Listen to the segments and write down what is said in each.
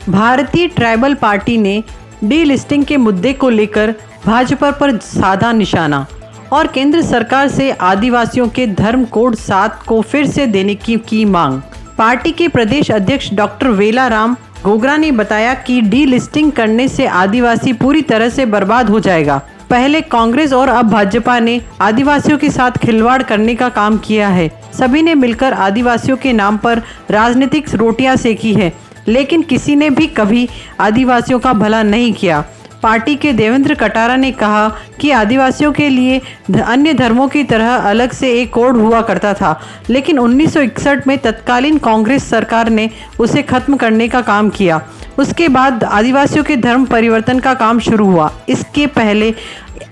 भारतीय tribal party ने delisting के मुद्दे को लेकर भाजपा पर साधा निशाना और केंद्र सरकार से आदिवासियों के धर्म कोड 7 को फिर से देने की मांग। पार्टी के प्रदेश अध्यक्ष डॉक्टर वेलाराम गोगरा ने बताया कि डीलिस्टिंग करने से आदिवासी पूरी तरह से बर्बाद हो जाएगा। पहले कांग्रेस और अब भाजपा ने आदिवासियों के साथ खिलवाड़ करने का काम किया है। सभी ने मिलकर आदिवासियों के नाम पर राजनीतिक रोटियां सेकी है, लेकिन किसी ने भी कभी आदिवासियों का भला नहीं किया। पार्टी के देवेंद्र कटारा ने कहा कि आदिवासियों के लिए अन्य धर्मों की तरह अलग से एक कोड हुआ करता था, लेकिन 1961 में तत्कालीन कांग्रेस सरकार ने उसे खत्म करने का काम किया। उसके बाद आदिवासियों के धर्म परिवर्तन का काम शुरू हुआ। इसके पहले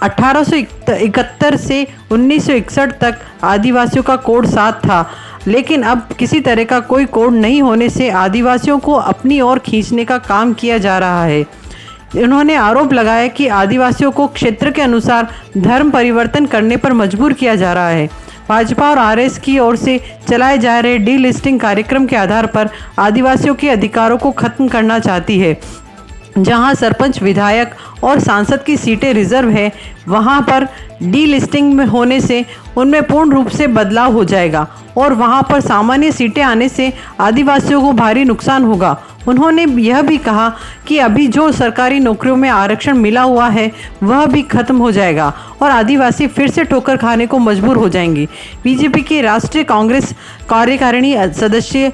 1871 से 1961 तक आदिवासियों का कोड 7 था, लेकिन अब किसी तरह का कोई कोड नहीं होने से आदिवासियों को अपनी ओर खींचने का काम किया जा रहा है। उन्होंने आरोप लगाया कि आदिवासियों को क्षेत्र के अनुसार धर्म परिवर्तन करने पर मजबूर किया जा रहा है। भाजपा और आरएस की ओर से चलाए जा रहे डीलिस्टिंग कार्यक्रम के आधार पर आदिवासियों के अधिकारों को खत्म करना चाहती है। जहां सरपंच, विधायक और सांसद की सीटें रिजर्व है, वहां पर डीलिस्टिंग में होने से उनमें पूर्ण रूप से बदलाव हो जाएगा और वहां पर सामान्य सीटें आने से आदिवासियों को भारी नुकसान होगा। उन्होंने यह भी कहा कि अभी जो सरकारी नौकरियों में आरक्षण मिला हुआ है वह भी खत्म हो जाएगा और आदिवासी फिर से ठोकर खाने को मजबूर हो जाएंगी। बीजेपी के राष्ट्रीय कांग्रेस कार्यकारिणी सदस्य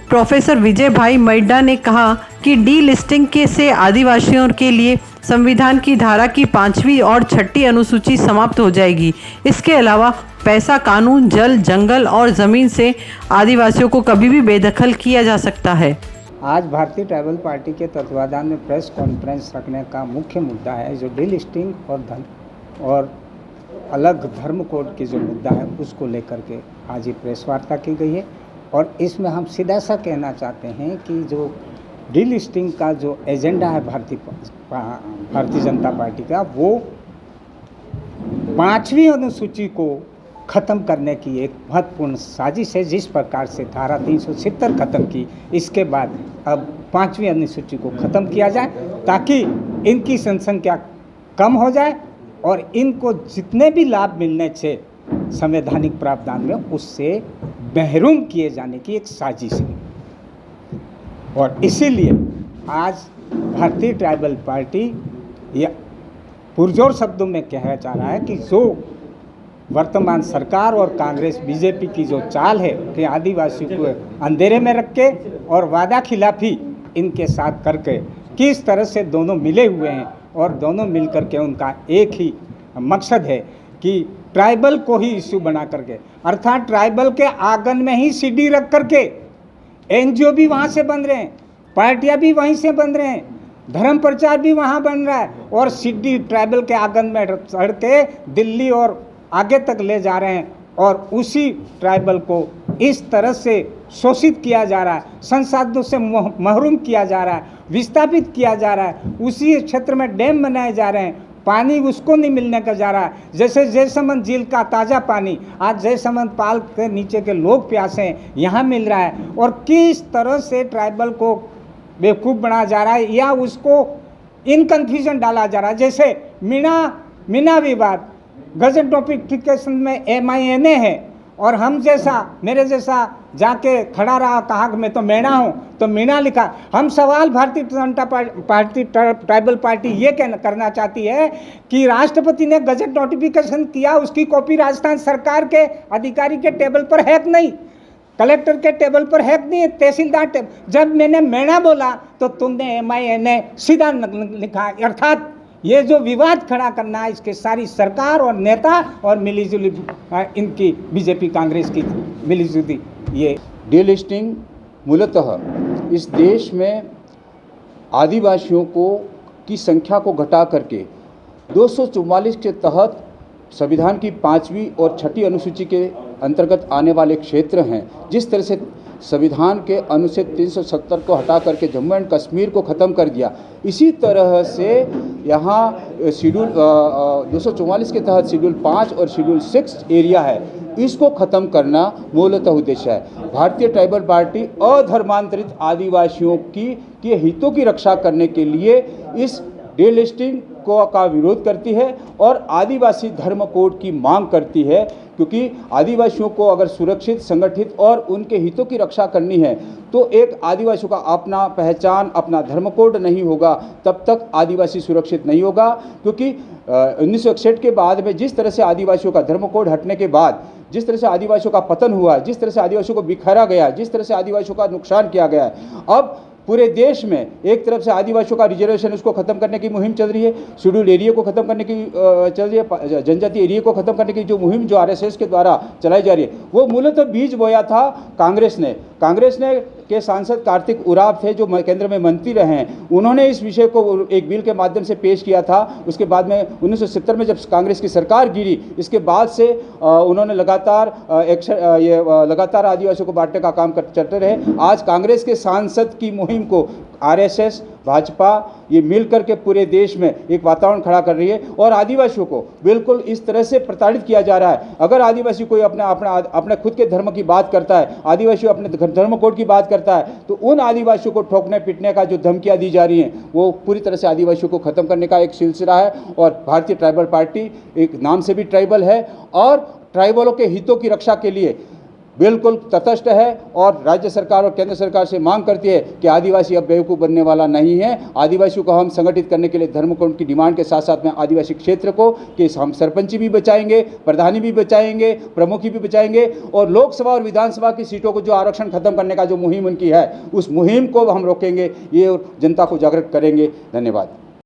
प्रोफेसर विजय भाई मैड्डा ने कहा कि डीलिस्टिंग से आदिवासियों के लिए संविधान की धारा की 5वीं और 6ठी अनुसूची समाप्त हो जाएगी। इसके अलावा पैसा, कानून, जल, जंगल और ज़मीन से आदिवासियों को कभी भी बेदखल किया जा सकता है। आज भारतीय ट्राइबल पार्टी के तत्वाधान में प्रेस कॉन्फ्रेंस रखने का मुख्य मुद्दा है जो डीलिस्टिंग और अलग धर्म कोड की जो मुद्दा है उसको लेकर के आज ये प्रेस वार्ता की गई है। और इसमें हम सीधा सा कहना चाहते हैं कि जो डीलिस्टिंग का जो एजेंडा है भारतीय जनता पार्टी का, वो 5वीं अनुसूची को ख़त्म करने की एक महत्वपूर्ण साजिश है। जिस प्रकार से धारा 370 ख़त्म की, इसके बाद अब 5वीं अनुसूची को ख़त्म किया जाए ताकि इनकी जनसंख्या कम हो जाए और इनको जितने भी लाभ मिलने थे संवैधानिक प्रावधान में उससे महरूम किए जाने की एक साजिश है। और इसीलिए आज भारतीय ट्राइबल पार्टी यह पुरजोर शब्दों में कहा जा रहा है कि जो वर्तमान सरकार और कांग्रेस बीजेपी की जो चाल है कि आदिवासियों को अंधेरे में रख के और वादा खिलाफी इनके साथ करके किस तरह से दोनों मिले हुए हैं और दोनों मिल करके उनका एक ही मकसद है कि ट्राइबल को ही इश्यू बना करके, अर्थात ट्राइबल के आंगन में ही सीडी रख करके एनजीओ भी वहाँ से बन रहे हैं, पार्टियाँ भी वहीं से बन रहे हैं, धर्म प्रचार भी वहाँ बन रहा है और सीडी ट्राइबल के आंगन में चढ़ के दिल्ली और आगे तक ले जा रहे हैं और उसी ट्राइबल को इस तरह से शोषित किया जा रहा है, संसाधनों से महरूम किया जा रहा है, विस्थापित किया जा रहा है। उसी क्षेत्र में डैम बनाए जा रहे हैं, पानी उसको नहीं मिलने का जा रहा है। जैसे जयसमंद झील का ताज़ा पानी आज जयसमंद पाल के नीचे के लोग प्यासे हैं, यहाँ मिल रहा है। और किस तरह से ट्राइबल को बेवकूफ़ बनाया जा रहा है या उसको इन कन्फ्यूजन डाला जा रहा है। जैसे मीना विवाद गजट नोटिफिकेशन में MINA है और हम जैसा मेरे जैसा जाके खड़ा रहा, कहा कि मैं तो मीणा हूँ तो मीणा लिखा। हम सवाल Bharatiya Janata party tribal party ये करना चाहती है कि राष्ट्रपति ने गजट नोटिफिकेशन किया, उसकी कॉपी राजस्थान सरकार के अधिकारी के टेबल पर है कि नहीं, कलेक्टर के टेबल पर है कि नहीं, तहसीलदार टेबल। जब मैंने मीणा बोला तो तुमने MINA सीधा लिखा। अर्थात ये जो विवाद खड़ा करना है इसके सारी सरकार और नेता और मिलीजुली इनकी बीजेपी कांग्रेस की मिलीजुली ये डीलिस्टिंग मूलतः इस देश में आदिवासियों की संख्या को घटा करके 244 के तहत संविधान की 5वीं और 6ठी अनुसूची के अंतर्गत आने वाले क्षेत्र हैं। जिस तरह से संविधान के अनुच्छेद 370 को हटा करके जम्मू एंड कश्मीर को ख़त्म कर दिया, इसी तरह से यहाँ शेड्यूल 244 के तहत शेड्यूल 5 और शेड्यूल 6 एरिया है इसको ख़त्म करना मूलतः उद्देश्य है। भारतीय ट्राइबल पार्टी अधर्मांतरित आदिवासियों के हितों की रक्षा करने के लिए इस डीलिस्टिंग का विरोध करती है और आदिवासी धर्म कोड की मांग करती है, क्योंकि आदिवासियों को अगर सुरक्षित, संगठित और उनके हितों की रक्षा करनी है तो एक आदिवासियों का अपना पहचान, अपना धर्म कोड नहीं होगा तब तक आदिवासी सुरक्षित नहीं होगा। क्योंकि 1961 के बाद में जिस तरह से आदिवासियों का धर्म कोड हटने के बाद जिस तरह से आदिवासियों का पतन हुआ, जिस तरह से आदिवासियों को बिखरा गया, जिस तरह से आदिवासियों का नुकसान किया गया है, अब पूरे देश में एक तरफ से आदिवासियों का रिजर्वेशन उसको खत्म करने की मुहिम चल रही है, शेड्यूल एरिया को खत्म करने की चल रही है, जनजातीय एरिया को खत्म करने की जो मुहिम जो आरएसएस के द्वारा चलाई जा रही है, वो मूलतः बीज बोया था कांग्रेस ने के सांसद कार्तिक उरांव थे जो केंद्र में मंत्री रहे हैं। उन्होंने इस विषय को एक बिल के माध्यम से पेश किया था। उसके बाद में 1970 में जब कांग्रेस की सरकार गिरी, इसके बाद से उन्होंने लगातार आदिवासियों को बांटने का काम करते रहे। आज कांग्रेस के सांसद की मुहिम को आरएसएस, भाजपा ये मिलकर के पूरे देश में एक वातावरण खड़ा कर रही है और आदिवासियों को बिल्कुल इस तरह से प्रताड़ित किया जा रहा है। अगर आदिवासी कोई अपने खुद के धर्म की बात करता है, आदिवासी अपने धर्म कोड की बात करता है, तो उन आदिवासियों को ठोकने पीटने का जो धमकियां दी जा रही हैं वो पूरी तरह से आदिवासियों को खत्म करने का एक सिलसिला है। और भारतीय ट्राइबल पार्टी एक नाम से भी ट्राइबल है और ट्राइबलों के हितों की रक्षा के लिए बिल्कुल तटस्थ है और राज्य सरकार और केंद्र सरकार से मांग करती है कि आदिवासी अब बेवकूफ़ बनने वाला नहीं है। आदिवासियों को हम संगठित करने के लिए धर्म कोड की डिमांड के साथ साथ में आदिवासी क्षेत्र को कि हम सरपंची भी बचाएंगे, प्रधानी भी बचाएंगे, प्रमुखी भी बचाएंगे और लोकसभा और विधानसभा की सीटों को जो आरक्षण खत्म करने का जो मुहिम उनकी है उस मुहिम को हम रोकेंगे, ये जनता को जागरूक करेंगे। धन्यवाद।